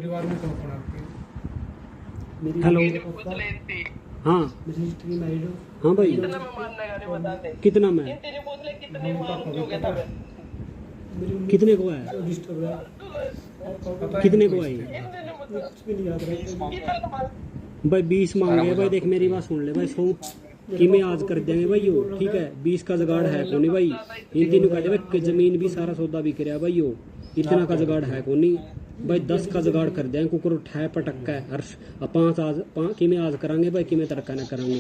परिवार में कौन कौन है आपके? मेरी हेलो। हाँ मेरी हिस्ट्री मैरिड हो। हाँ भाई, कितना में मेरी कितने को है, डिस्टर्ब है। पता है कितने इनको को आई? इसके? कुछ भी नहीं याद रहता। भाई 20 मांगे भाई, देख मेरी बात सुन ले भाई, 100 कि मैं आज कर देंगे भाई यो, ठीक है। 20 का जुगाड़ है कोनी भाई, इन तीनों का भाई जमीन भी सारा सौदा भी कराया भाई यो, इतना का जुगाड़ है कोनी भाई। 10 का जुगाड़ कर देंगे, कुकर उठाए पटक का है हर्ष। अब 5 आज 5 कि मैं आज करांगे भाई, कि मैं तड़का ना करांगे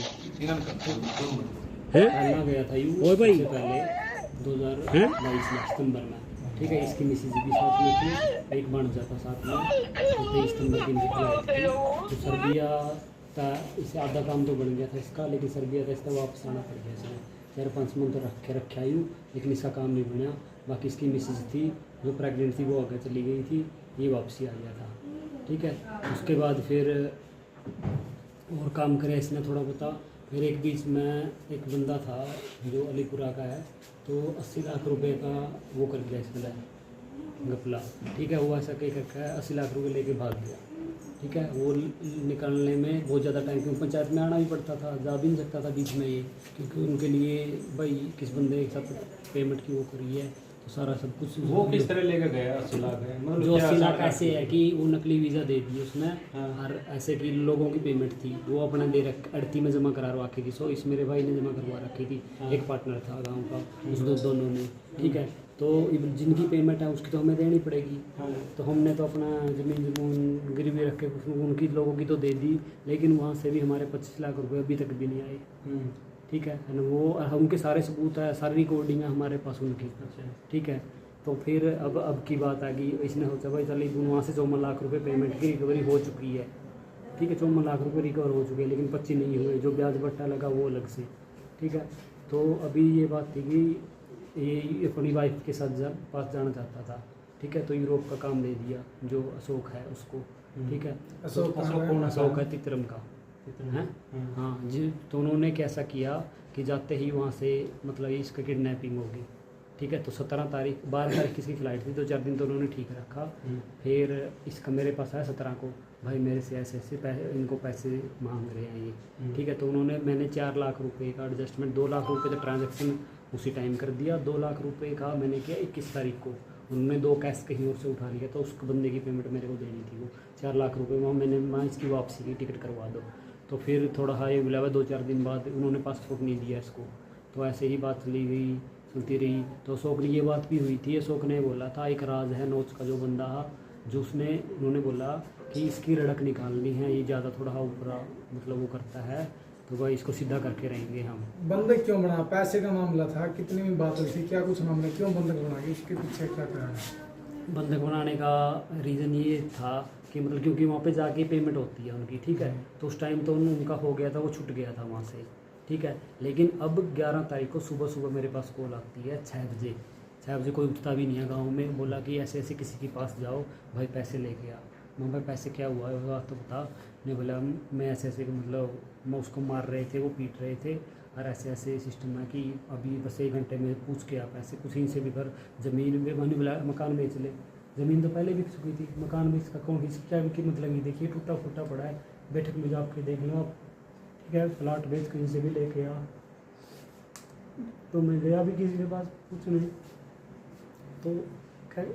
है। पहला गया था यू और भाई पहले 2022 में सितंबर में, ठीक है। इसकी मिसेज भी साथ में थी, एक बन जाता साथ में। तो 23 सितंबर की इनकी फ्लाइट थी, तो सर्बिया था। इससे आधा काम तो बन गया था इसका, लेकिन सर्बिया था इसका वापस आना पड़ गया इसमें। 4-5 मंथ तो रखे आयु, लेकिन इसका काम नहीं बना। बाकी इसकी मिसेज थी जो प्रेगनेंट थी, वो आगे चली गई थी, ये वापसी आ गया था, ठीक है। उसके बाद फिर और काम करे इसने थोड़ा बहुत। फिर एक बीच में एक बंदा था जो अलीपुरा का है, तो 80 लाख रुपए का वो कर दिया इसने गपला, ठीक है। वो ऐसा कहीं रखा है, 80 लाख रुपए लेके भाग गया, ठीक है। वो निकालने में बहुत ज़्यादा टाइम, क्योंकि पंचायत में आना भी पड़ता था, जा भी नहीं सकता था बीच में ये, क्योंकि उनके लिए भाई किस बंदे के साथ पेमेंट की वो करी है, तो सारा सब कुछ वो किस तरह लेकर गया 80 लाख है? मतलब जो 80 लाख क्या ऐसे है कि वो नकली वीज़ा दे दिए उसने। हाँ। और ऐसे कि लोगों की पेमेंट थी वो अपना दे रख अड़ती में जमा करा रखी थी। सो इस मेरे भाई ने जमा करवा रखी थी, हाँ। एक पार्टनर था गांव का, उस दोनों ने, ठीक है। तो जिनकी पेमेंट है उसकी तो हमें देनी पड़ेगी। हाँ। तो हमने तो अपना ज़मीन गिरवी रख के उनकी लोगों की तो दे दी, लेकिन वहाँ से भी हमारे 25 लाख रुपए अभी तक भी नहीं आए, ठीक है ना। वो उनके सारे सबूत है, सारी रिकॉर्डिंग है हमारे पास उनकी, ठीक है। तो फिर अब की बात आ गई, इसने सोचा भाई चल वहाँ से 54 लाख रुपए पेमेंट की रिकवरी हो चुकी है, ठीक है। 54 लाख रुपए रिकवर हो चुके हैं, लेकिन 25 नहीं हुए, जो ब्याज बट्टा लगा वो अलग से, ठीक है। तो अभी ये बात थी कि ये अपनी वाइफ के साथ पास जाना चाहता था, ठीक है। तो यूरोप का काम दे दिया जो अशोक है उसको, ठीक है। अशोक है तितरम का है, हाँ जी। तो उन्होंने कैसा किया कि जाते ही वहाँ से मतलब इसका किडनैपिंग होगी, ठीक है। तो 17 तारीख 12 तारीख इसकी फ्लाइट थी, 2-4 दिन तो उन्होंने ठीक रखा। फिर इसका मेरे पास आया 17 को, भाई मेरे से ऐसे ऐसे पैसे, इनको पैसे मांग रहे हैं ये, ठीक है। तो मैंने 4 लाख रुपए का एडजस्टमेंट, 2 लाख रुपए का ट्रांजैक्शन उसी टाइम कर दिया। 2 लाख रुपए का मैंने किया 21 तारीख को, उन्होंने 2 कैश कहीं और से उठा लिया, तो उस बंदे की पेमेंट मेरे को देनी थी, वो 4 लाख रुपये वहाँ मैंने इसकी वापसी की टिकट करवा दो। तो फिर थोड़ा हाई बुला हुआ, 2-4 दिन बाद उन्होंने पासपोर्ट नहीं दिया इसको, तो ऐसे ही बात चली गई, चलती रही। तो अशोक ने ये बात भी हुई थी, अशोक ने बोला था एक राज है नोच का जो बंदा जो उन्होंने बोला कि इसकी लड़क निकालनी है, ये ज़्यादा थोड़ा ऊपरा मतलब वो करता है, तो भाई इसको सीधा करके रहेंगे हम। बंधक क्यों बना? पैसे का मामला था, कितनी में बात हुई थी, क्या कुछ मामला, क्यों बंधक बना? इसके पीछे क्या कारण है? बंधक बनाने का रीज़न ये था कि मतलब क्योंकि वहाँ पे जाके पेमेंट होती है उनकी, ठीक है। तो उस टाइम तो उनका हो गया था, वो छूट गया था वहाँ से, ठीक है। लेकिन अब 11 तारीख को सुबह मेरे पास कॉल आती है 6 बजे। 6 बजे कोई उठता भी नहीं है गाँव में, बोला कि ऐसे ऐसे किसी के पास जाओ भाई, पैसे लेके आ। मैं भाई पैसे क्या हुआ है बात तो बता। नहीं बोला मैं ऐसे ऐसे मतलब मैं उसको मार रहे थे, वो पीट रहे थे, और ऐसे ऐसे सिस्टम है कि अभी बस 1 घंटे में पूछ के आप पैसे कुछ ही से भी भर, ज़मीन में मैंने बोला मकान बेच ले। ज़मीन तो पहले बिक चुकी थी, मकान बेच का कौन क्या की मतलब ये देखिए टूटा फूटा पड़ा है, बैठक में जाके देख लो आप, ठीक है। प्लाट बेच कहीं से भी लेके आ। तो मैं गया भी किसी के पास कुछ नहीं, तो खैर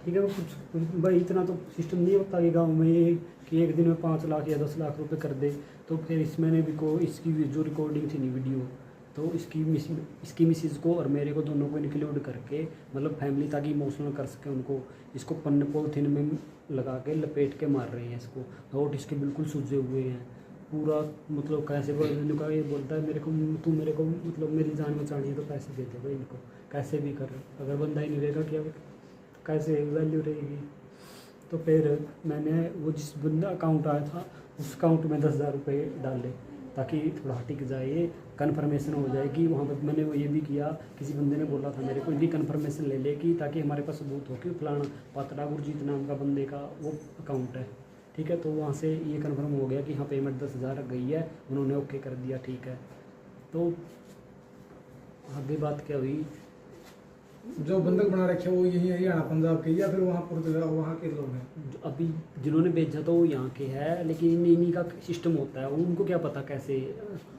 ठीक है। वो कुछ भाई इतना तो सिस्टम नहीं होता कि गांव में कि एक दिन में 5 लाख या 10 लाख रुपए कर दे। तो फिर इसमें भी को इसकी जो रिकॉर्डिंग थी नहीं वीडियो, तो इसकी मिसेज को और मेरे को दोनों को इंक्लूड करके मतलब फैमिली, ताकि इमोशनल कर सके उनको, इसको पन्ने पॉलिथीन में लगा के लपेट के मार रहे हैं इसको। होठ इसके बिल्कुल सूजे हुए हैं पूरा, मतलब कैसे का ये बोलता है मेरे को, तू मेरे को मतलब मेरी जान बचानी है तो पैसे दे दे भाई इनको, कैसे भी कर। अगर बंदा ही नहीं रहेगा क्या कैसे वैल्यू रहेगी। तो फिर मैंने वो जिस बंदा अकाउंट आया था उस अकाउंट में 10,000 रुपये डाले, ताकि थोड़ा टिक जाए, कन्फर्मेशन हो जाएगी। वहाँ पर मैंने वो ये भी किया, किसी बंदे ने बोला था मेरे को इनकी कन्फर्मेशन ले ले कि ताकि हमारे पास सबूत हो कि फलाना पात्रा गुरजीत नाम का बंदे का वो अकाउंट है, ठीक है। तो वहाँ से ये कन्फर्म हो गया कि हाँ पेमेंट 10,000 गई है, उन्होंने ओके कर दिया, ठीक है। तो आगे बात क्या हुई, जो बंधक बना रखे वो यही हरियाणा पंजाब के या फिर वहाँ पुर्तगाल वहाँ के लोग हैं? अभी जिन्होंने बेचा तो वो यहाँ के है, लेकिन इन्हीं का सिस्टम होता है, उनको क्या पता कैसे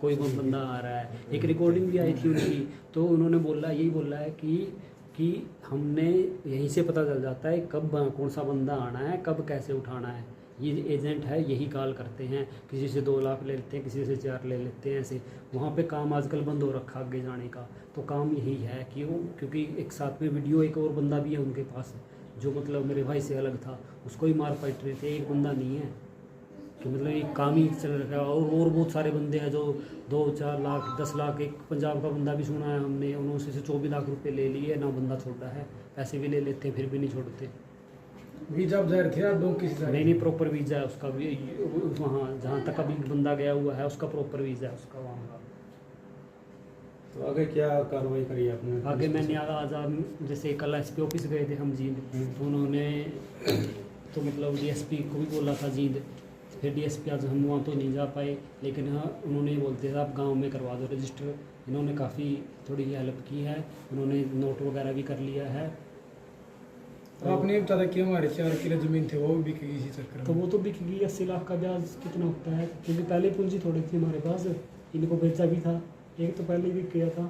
कोई बंदा आ रहा है। एक रिकॉर्डिंग भी आई थी उनकी, तो उन्होंने यही बोला है कि हमने यहीं से पता चल जाता है कब कौन सा बंदा आना है, कब कैसे उठाना है। ये एजेंट है यही कॉल करते हैं, किसी से 2 लाख ले लेते हैं, किसी से 4 ले लेते हैं, ऐसे। वहाँ पे काम आजकल बंद हो रखा आगे जाने का, तो काम यही है कि क्योंकि एक साथ में वीडियो एक और बंदा भी है उनके पास, जो मतलब मेरे भाई से अलग था, उसको ही मार पीट रहे थे, एक बंदा नहीं है कि मतलब एक काम ही चल रहा है। और बहुत सारे बंदे हैं जो 2-4 लाख 10 लाख, एक पंजाब का बंदा भी सुना है हमने, उन्होंने से 24 लाख रुपए ले लिए ना, बंदा छोड़ा है, पैसे भी ले लेते हैं फिर भी नहीं छोड़ते। वीजा आप जा रहे थे या डोंकी से जा रहे थे? नहीं प्रॉपर वीज़ा है उसका भी, वहाँ जहाँ तक अभी बंदा गया हुआ है उसका प्रॉपर वीज़ा है उसका वहाँ का। तो आगे क्या कार्रवाई करी आपने? आगे मैंने आज जैसे कल एसपी ऑफिस गए थे हम जींद, तो उन्होंने तो मतलब डीएसपी को भी बोला था जींद, फिर डीएसपी आज हम वहाँ तो नहीं जा पाए, लेकिन हाँ उन्होंने बोलते थे आप गांव में करवा दो रजिस्टर। इन्होंने काफ़ी थोड़ी हेल्प की है, उन्होंने नोट वगैरह भी कर लिया है। तो आपने ये बताया कि हमारे 4 किलो जमीन थे वो भी बिकेगी इसी चक्कर तो में? वो तो बिक गई, 80 लाख का ब्याज कितना होता है, क्योंकि पहले पूंजी थोड़ी थी हमारे पास, इनको बेचा भी था, एक तो पहले ही बिक गया था।